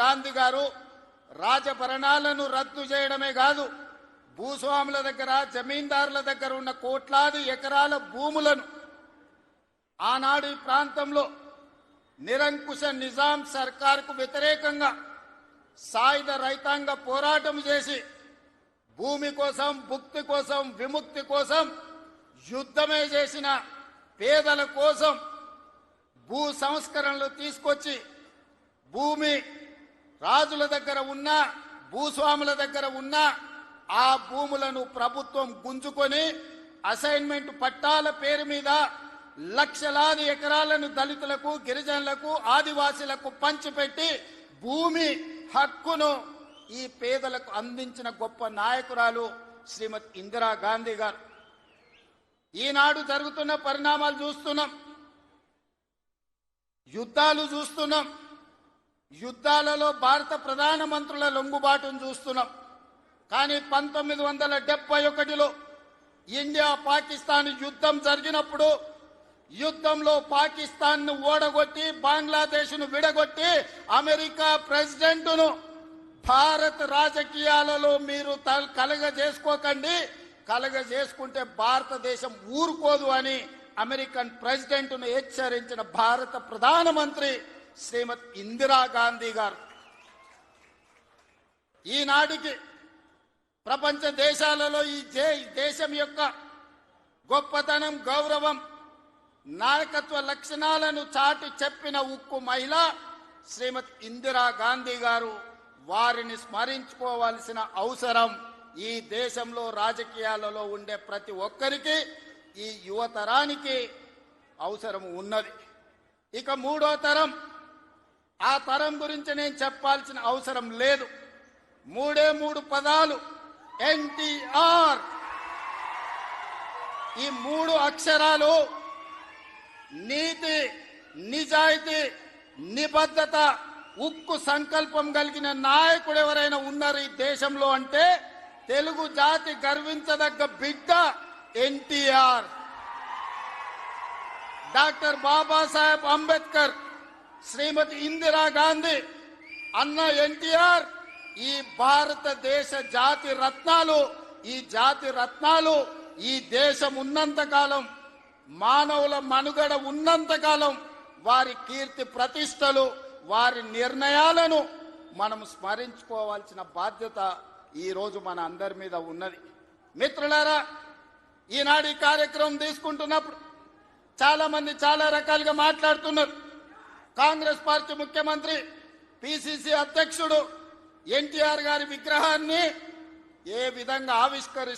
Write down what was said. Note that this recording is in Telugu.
గాంధీ గారు రాజభరణాలను రద్దు చేయడమే కాదు, భూస్వాముల దగ్గర జమీందారుల దగ్గర ఉన్న కోట్లాది ఎకరాల భూములను ఆనాడు ఈ ప్రాంతంలో నిరంకుశ నిజాం సర్కార్కు వ్యతిరేకంగా సాయుధ రైతాంగ పోరాటం చేసి భూమి కోసం, భుక్తి కోసం, విముక్తి కోసం యుద్ధమే చేసిన పేదల కోసం భూ సంస్కరణలు తీసుకొచ్చి భూమి రాజుల దగ్గర ఉన్న, భూస్వాముల దగ్గర ఉన్న ఆ భూములను ప్రభుత్వం గుంజుకొని అసైన్మెంట్ పట్టాల పేరు మీద లక్షలాది ఎకరాలను దళితులకు, గిరిజనులకు, ఆదివాసీలకు పంచిపెట్టి భూమి హక్కును ఈ పేదలకు అందించిన గొప్ప నాయకురాలు శ్రీమతి ఇందిరాగాంధీ గారు. ఈనాడు జరుగుతున్న పరిణామాలు చూస్తున్నాం, యుద్ధాలు చూస్తున్నాం, యుద్ధాలలో భారత ప్రధానమంత్రుల లొంగుబాటును చూస్తున్నాం. కానీ 1971లో ఇండియా పాకిస్తాన్ యుద్ధం జరిగినప్పుడు యుద్ధంలో పాకిస్తాన్ను ఓడగొట్టి బంగ్లాదేశ్ను విడగొట్టి అమెరికా ప్రెసిడెంట్ను భారత్ రాజకీయాలలో మీరు కలగజేసుకోకండి, కలగజేసుకుంటే భారతదేశం ఊరుకోదు అని అమెరికన్ ప్రెసిడెంట్ను హెచ్చరించిన భారత ప్రధానమంత్రి శ్రీమతి ఇందిరాగాంధీ గారు. ఈనాటికి ప్రపంచ దేశాలలో ఈ దేశం యొక్క గొప్పతనం, గౌరవం, నాయకత్వ లక్షణాలను చాటి చెప్పిన ఉక్కు మహిళ శ్రీమతి ఇందిరాగాంధీ గారు. వారిని స్మరించుకోవాల్సిన అవసరం ఈ దేశంలో రాజకీయాలలో ఉండే ప్రతి ఒక్కరికి, ఈ యువతరానికి అవసరం ఉన్నది. ఇక మూడో తరం, ఆ తరం గురించి నేను చెప్పాల్సిన అవసరం లేదు. మూడు పదాలు, ఎన్టీఆర్. ఈ 3 అక్షరాలు నీతి, నిజాయితీ, నిబద్ధత, ఉక్కు సంకల్పం కలిగిన నాయకుడు ఎవరైనా ఉన్నారు ఈ దేశంలో అంటే తెలుగు జాతి గర్వించదగ్గ బిడ్డ ఎన్టీఆర్. డాక్టర్ బాబాసాహెబ్ అంబేద్కర్, శ్రీమతి ఇందిరాగాంధీ, అన్న ఎన్టీఆర్ ఈ భారతదేశ జాతి రత్నాలు. ఈ జాతి రత్నాలు ఈ దేశం ఉన్నంతకాలం, మానవుల మనుగడ ఉన్నంతకాలం వారి కీర్తి ప్రతిష్టలు, వారి నిర్ణయాలను మనం స్మరించుకోవాల్సిన బాధ్యత ఈరోజు మన అందరి మీద ఉన్నది. మిత్రులారా, ఈనాడు ఈ కార్యక్రమం తీసుకుంటున్నప్పుడు చాలా మంది చాలా రకాలుగా మాట్లాడుతున్నారు. కాంగ్రెస్ పార్టీ ముఖ్యమంత్రి, పిసిసి అధ్యక్షుడు ఎన్టీఆర్ గారి విగ్రహాన్ని ఏ విధంగా ఆవిష్కరిస్తారు